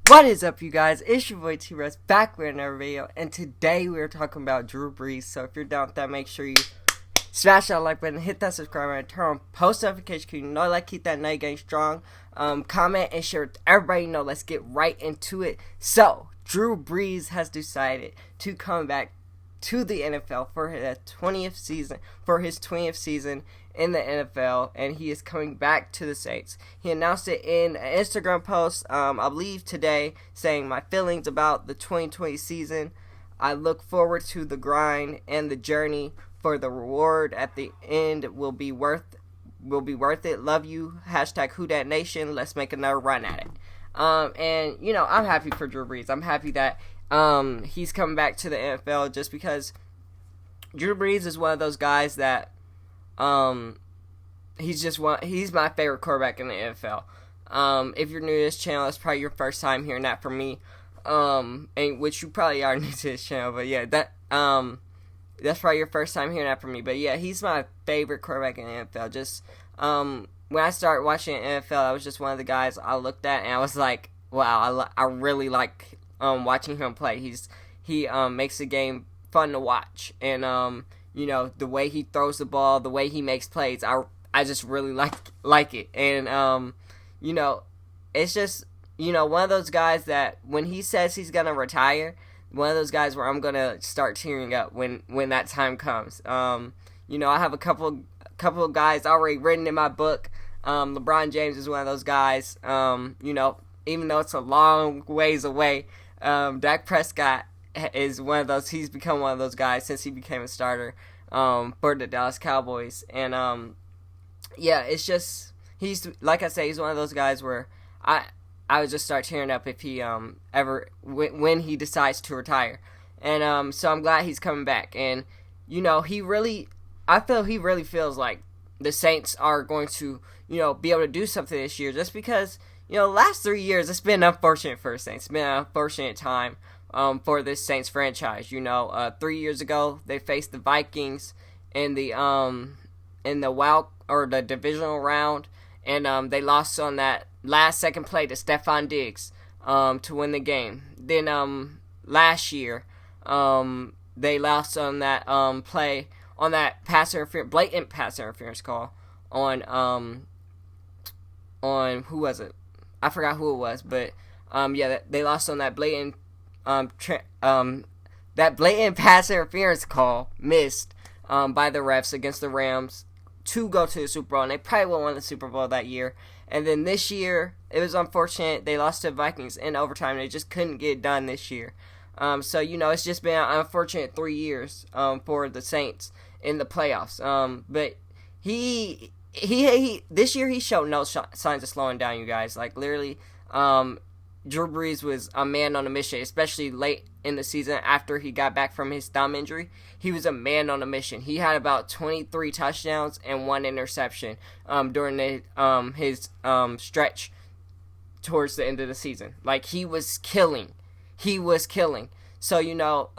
What is up, you guys? It's your boy T-Rex back with another video, and today we're talking about Drew Brees. So if you're down with that, make sure you smash that like button, hit that subscribe button, turn on post notifications. You know, like keep that night game strong. Comment and share with everybody. You know, let's get right into it. So Drew Brees has decided to come back to the NFL for his 20th season in the NFL, and he is coming back to the Saints. He announced it in an Instagram post, I believe today, saying, "My feelings about the 2020 season. I look forward to the grind and the journey, for the reward at the end will be worth it. Love you. #WhoDatNation. Let's make another run at it." And you know, I'm happy for Drew Brees. I'm happy that he's coming back to the NFL, just because Drew Brees is one of those guys that he's my favorite quarterback in the NFL. If you're new to this channel, it's probably your first time hearing that from me. And which you probably are new to this channel, but yeah, that's probably your first time hearing that from me. But yeah, he's my favorite quarterback in the NFL. Just when I started watching NFL, I was just one of the guys I looked at and I was like, wow, I really like watching him play. He makes the game fun to watch, and you know, the way he throws the ball, the way he makes plays, I just really like it. And you know, it's just, you know, one of those guys that when he says he's gonna retire, one of those guys where I'm gonna start tearing up when that time comes. You know, I have a couple of guys already written in my book. LeBron James is one of those guys. You know, even though it's a long ways away, Dak Prescott is one of those. He's become one of those guys since he became a starter for the Dallas Cowboys. And yeah, it's just, he's, like I say, he's one of those guys where I would just start tearing up if he when he decides to retire. And so I'm glad he's coming back. And you know, I feel he really feels like the Saints are going to, you know, be able to do something this year, just because, you know, the last 3 years it's been unfortunate for the Saints. It's been an unfortunate time for this Saints franchise. You know, 3 years ago they faced the Vikings in the divisional round, and they lost on that last second play to Stephon Diggs to win the game. Then last year they lost on that play, on that blatant pass interference call on who was it? I forgot who it was, but yeah, they lost on that blatant pass interference call missed by the refs against the Rams to go to the Super Bowl, and they probably would have won the Super Bowl that year. And then this year, it was unfortunate. They lost to the Vikings in overtime. They just couldn't get it done this year. So, you know, it's just been an unfortunate 3 years for the Saints in the playoffs. But he this year he showed no signs of slowing down, you guys. Like, literally, Drew Brees was a man on a mission, especially late in the season after he got back from his thumb injury. He was a man on a mission. He had about 23 touchdowns and 1 interception during his stretch towards the end of the season. Like, he was killing. So, you know,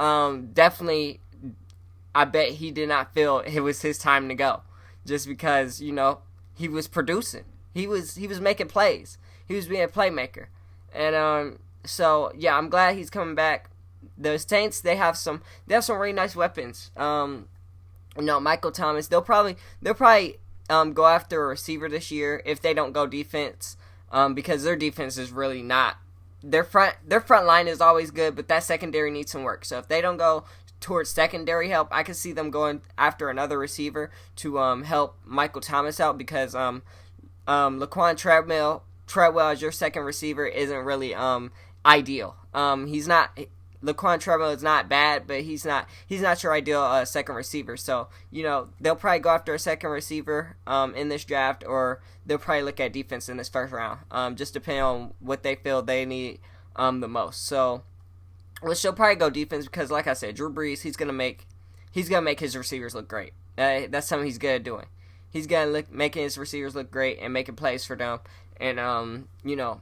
definitely, I bet he did not feel it was his time to go, just because, you know, he was producing. He was making plays. He was being a playmaker. And so yeah, I'm glad he's coming back. The Saints, they have some really nice weapons. You know, Michael Thomas, they'll probably go after a receiver this year if they don't go defense, because their defense is really not, their front line is always good, but that secondary needs some work. So if they don't go towards secondary help, I can see them going after another receiver to help Michael Thomas out, because Laquan Treadwell as your second receiver isn't really ideal. Laquan Treadwell is not bad, but he's not your ideal second receiver. So, you know, they'll probably go after a second receiver in this draft, or they'll probably look at defense in this first round, just depending on what they feel they need the most. So, well, she'll probably go defense, because, like I said, Drew Brees, he's gonna make his receivers look great. That's something he's good at doing. He's gonna making his receivers look great and making plays for them, and you know,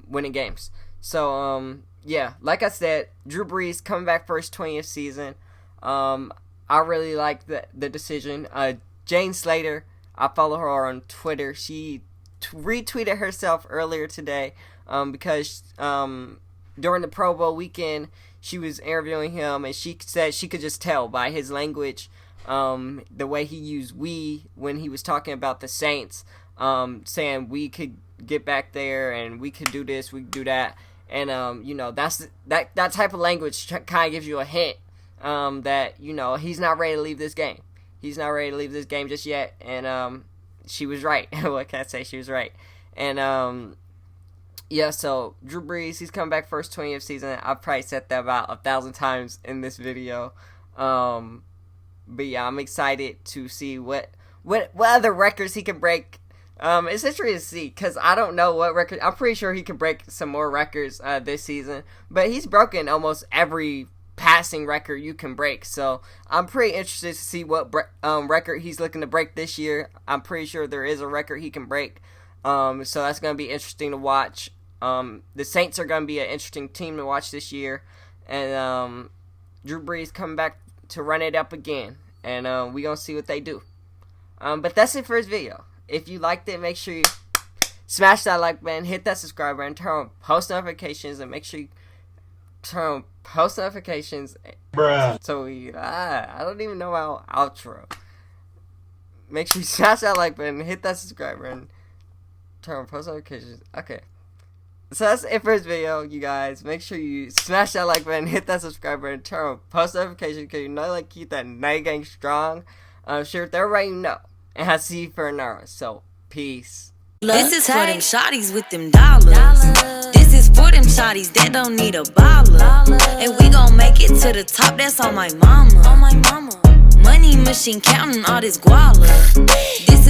winning games. So yeah, like I said, Drew Brees coming back for his 20th season. I really like the decision. Jane Slater, I follow her on Twitter. She retweeted herself earlier today because during the Pro Bowl weekend, she was interviewing him, and she said she could just tell by his language, the way he used "we" when he was talking about the Saints, saying we could get back there and we could do this, we could do that, and that type of language kind of gives you a hint that he's not ready to leave this game. He's not ready to leave this game just yet, and she was right. What can I say? She was right, and yeah, so Drew Brees, he's coming back first 20th season. I've probably said that about 1,000 times in this video. But yeah, I'm excited to see what other records he can break. It's interesting to see, because I don't know what record. I'm pretty sure he can break some more records this season. But he's broken almost every passing record you can break. So I'm pretty interested to see what record he's looking to break this year. I'm pretty sure there is a record he can break. So that's going to be interesting to watch. The Saints are going to be an interesting team to watch this year. And Drew Brees coming back to run it up again. And we're going to see what they do. But that's it for this video. If you liked it, make sure you smash that like button, hit that subscribe button, turn on post notifications, and make sure you turn on post notifications. Bruh. So I don't even know our outro. Make sure you smash that like button, hit that subscribe button, turn on post notifications. Okay. So that's it for this video, you guys. Make sure you smash that like button, hit that subscribe button, turn on post notifications, because keep that night gang strong. Share with everybody you know. And I'll see you for an hour. So, peace. This is for them shawties with them dollars. This is for them shawties that don't need a baller. And we gon' make it to the top, that's on my mama. Money machine counting all this guala. This